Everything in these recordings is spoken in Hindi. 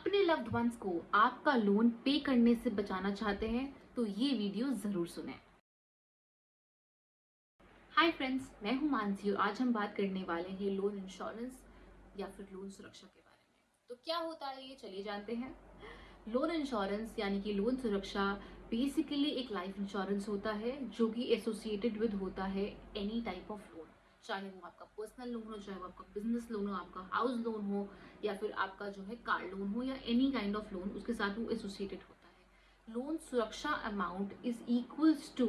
अपने लव्ड वंस को आपका लोन पे करने से बचाना चाहते हैं तो ये वीडियो जरूर सुनें। हाय फ्रेंड्स, मैं हूं मानसी और आज हम बात करने वाले हैं लोन इंश्योरेंस या फिर लोन सुरक्षा के बारे में। तो क्या होता है ये चलिए जानते हैं। लोन इंश्योरेंस यानी कि लोन सुरक्षा बेसिकली एक लाइफ इंश्योरेंस होता है जो कि एसोसिएटेड विद होता है एनी टाइप ऑफ लोन, चाहे वो आपका पर्सनल लोन हो, चाहे वो आपका बिजनेस लोन हो, आपका हाउस लोन हो या फिर आपका जो है कार लोन हो या एनी काइंड ऑफ लोन, उसके साथ वो एसोसिएटेड होता है। Loan Suraksha amount is equals to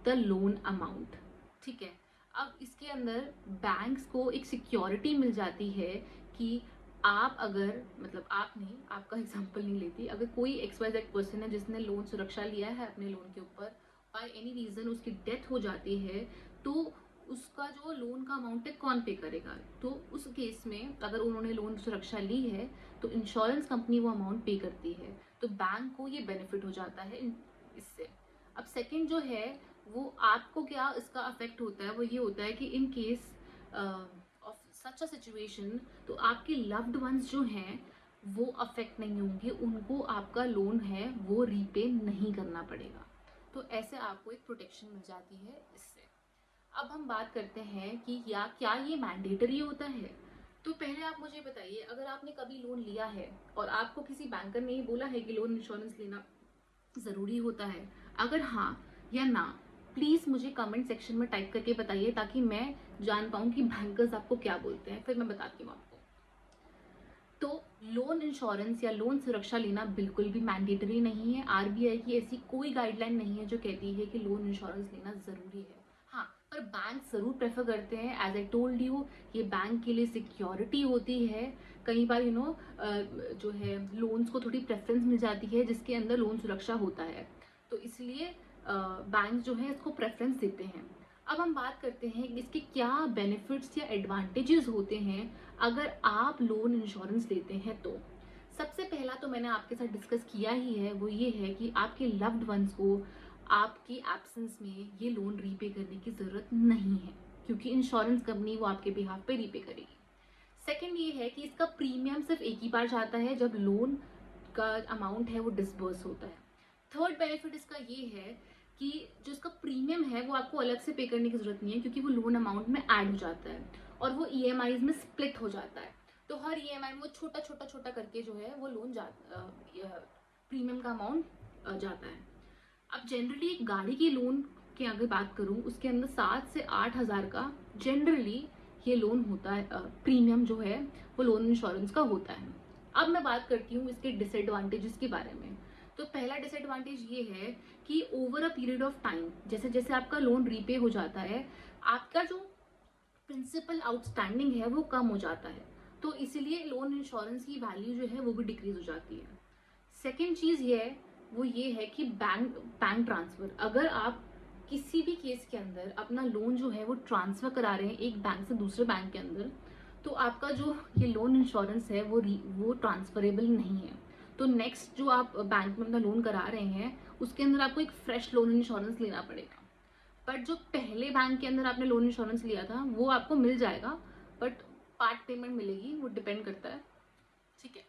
the loan amount. ठीक है, अब इसके अंदर बैंक्स को एक सिक्योरिटी मिल जाती है कि आप अगर मतलब आप नहीं, आपका एग्जांपल नहीं लेती, अगर कोई XYZ पर्सन है जिसने लोन सुरक्षा लिया है अपने लोन के ऊपर, बाय एनी रीजन उसकी डेथ हो जाती है तो उसका जो लोन का अमाउंट है कौन पे करेगा। तो उस केस में अगर उन्होंने लोन सुरक्षा ली है तो इंश्योरेंस कंपनी वो अमाउंट पे करती है, तो बैंक को ये बेनिफिट हो जाता है इससे। अब सेकंड जो है वो आपको क्या इसका अफेक्ट होता है, वो ये होता है कि in case of such a situation तो आपके लव्ड वंस जो हैं वो अफेक्ट नहीं होंगे, उनको आपका लोन है वो रीपे नहीं करना पड़ेगा। तो ऐसे आपको एक प्रोटेक्शन मिल जाती है इससे। अब हम बात करते हैं कि क्या ये मैंडेटरी होता है। तो पहले आप मुझे बताइए, अगर आपने कभी लोन लिया है और आपको किसी बैंकर ने ही बोला है कि लोन इंश्योरेंस लेना ज़रूरी होता है, अगर हाँ या ना प्लीज़ मुझे कमेंट सेक्शन में टाइप करके बताइए ताकि मैं जान पाऊँ कि बैंकर्स आपको क्या बोलते हैं, फिर मैं बताती हूँ आपको। तो लोन इंश्योरेंस या लोन सुरक्षा लेना बिल्कुल भी मैंडेटरी नहीं है। आरबीआई की ऐसी कोई गाइडलाइन नहीं है जो कहती है कि लोन इंश्योरेंस लेना ज़रूरी है। हाँ, पर बैंक ज़रूर प्रेफर करते हैं। एज आई टोल्ड यू, ये बैंक के लिए सिक्योरिटी होती है। कई बार जो है लोन्स को थोड़ी प्रेफरेंस मिल जाती है जिसके अंदर लोन सुरक्षा होता है, तो इसलिए बैंक जो है इसको प्रेफरेंस देते हैं। अब हम बात करते हैं कि इसके क्या बेनिफिट्स या एडवांटेजेस होते हैं अगर आप लोन इंश्योरेंस लेते हैं। तो सबसे पहला तो मैंने आपके साथ डिस्कस किया ही है, वो ये है कि आपके लव्ड वंस को आपकी एब्सेंस में ये लोन रीपे करने की ज़रूरत नहीं है क्योंकि इंश्योरेंस कंपनी वो आपके बिहाफ पे रीपे करेगी। सेकेंड ये है कि इसका प्रीमियम सिर्फ एक ही बार जाता है जब लोन का अमाउंट है वो डिसबर्स होता है। थर्ड बेनिफिट इसका ये है कि जो इसका प्रीमियम है वो आपको अलग से पे करने की जरूरत नहीं है क्योंकि वो लोन अमाउंट में ऐड हो जाता है और वो ईएमआईज में स्प्लिट हो जाता है। तो हर ईएमआई में वो छोटा छोटा छोटा करके जो है वो लोन प्रीमियम का अमाउंट जाता है। अब जनरली एक गाड़ी की लोन की अगर बात करूं उसके अंदर 7 से 8 हज़ार का जनरली ये लोन होता है, प्रीमियम जो है वो लोन इंश्योरेंस का होता है। अब मैं बात करती हूँ इसके डिसएडवांटेजेस के बारे में। तो पहला डिसएडवांटेज ये है कि over a period of time जैसे जैसे आपका लोन रीपे हो जाता है आपका जो प्रिंसिपल आउटस्टैंडिंग है वो कम हो जाता है, तो इसीलिए लोन इंश्योरेंस की वैल्यू जो है वो भी डिक्रीज हो जाती है। सेकेंड चीज़ ये है कि बैंक ट्रांसफ़र, अगर आप किसी भी केस के अंदर अपना लोन जो है वो ट्रांसफ़र करा रहे हैं एक बैंक से दूसरे बैंक के अंदर, तो आपका जो ये लोन इंश्योरेंस है वो ट्रांसफरेबल नहीं है। तो नेक्स्ट जो आप बैंक में अपना लोन करा रहे हैं उसके अंदर आपको एक फ्रेश लोन इंश्योरेंस लेना पड़ेगा। बट जो पहले बैंक के अंदर आपने लोन इंश्योरेंस लिया था वो आपको मिल जाएगा, बट पार्ट पेमेंट मिलेगी, वो डिपेंड करता है। ठीक है,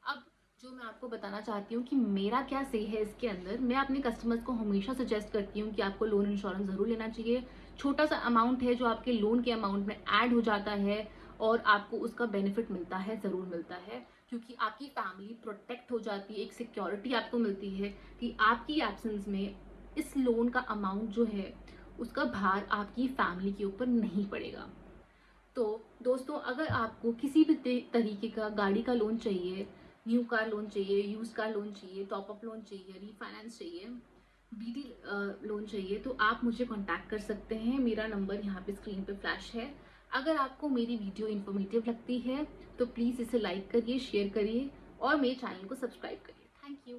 अब जो मैं आपको बताना चाहती हूँ कि मेरा क्या से है इसके अंदर, मैं अपने कस्टमर्स को हमेशा सजेस्ट करती हूँ कि आपको लोन इंश्योरेंस ज़रूर लेना चाहिए। छोटा सा अमाउंट है जो आपके लोन के अमाउंट में ऐड हो जाता है और आपको उसका बेनिफिट मिलता है, ज़रूर मिलता है, क्योंकि आपकी फैमिली प्रोटेक्ट हो जाती है, एक सिक्योरिटी आपको मिलती है कि आपकी एब्सेंस में इस लोन का अमाउंट जो है उसका भार आपकी फैमिली के ऊपर नहीं पड़ेगा। तो दोस्तों, अगर आपको किसी भी तरीके का गाड़ी का लोन चाहिए, न्यू कार लोन चाहिए, यूज कार लोन चाहिए, टॉपअप लोन चाहिए, रीफाइनेंस चाहिए, बीडी लोन चाहिए, तो आप मुझे कांटेक्ट कर सकते हैं। मेरा नंबर यहाँ पे स्क्रीन पे फ्लैश है। अगर आपको मेरी वीडियो इन्फॉर्मेटिव लगती है तो प्लीज़ इसे लाइक करिए, शेयर करिए और मेरे चैनल को सब्सक्राइब करिए। Thank you.